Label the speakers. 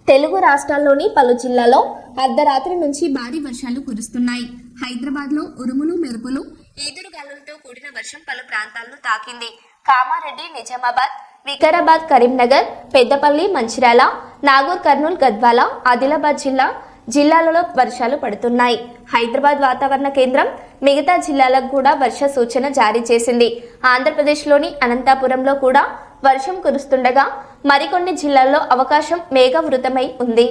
Speaker 1: తెలుగు రాష్ట్రాల్లోని పలు జిల్లాల్లో అర్ధరాత్రి నుంచి భారీ వర్షాలు కురుస్తున్నాయి. హైదరాబాద్లో ఉరుములు మెరుపులు ఈదురుగాలులతో కూడిన వర్షం పలు ప్రాంతాలను తాకింది. కామారెడ్డి, నిజామాబాద్, వికారాబాద్, కరీంనగర్, పెద్దపల్లి, మంచిర్యాల, నాగూర్, కర్నూలు, గద్వాల, ఆదిలాబాద్ జిల్లాలలో వర్షాలు పడుతున్నాయి. హైదరాబాద్ వాతావరణ కేంద్రం మిగతా జిల్లాలకు కూడా వర్ష సూచన జారీ చేసింది. ఆంధ్రప్రదేశ్లోని అనంతపురంలో కూడా వర్షం కురుస్తుండగా మరికొన్ని జిల్లాల్లో అవకాశం మేఘావృతమై ఉంది.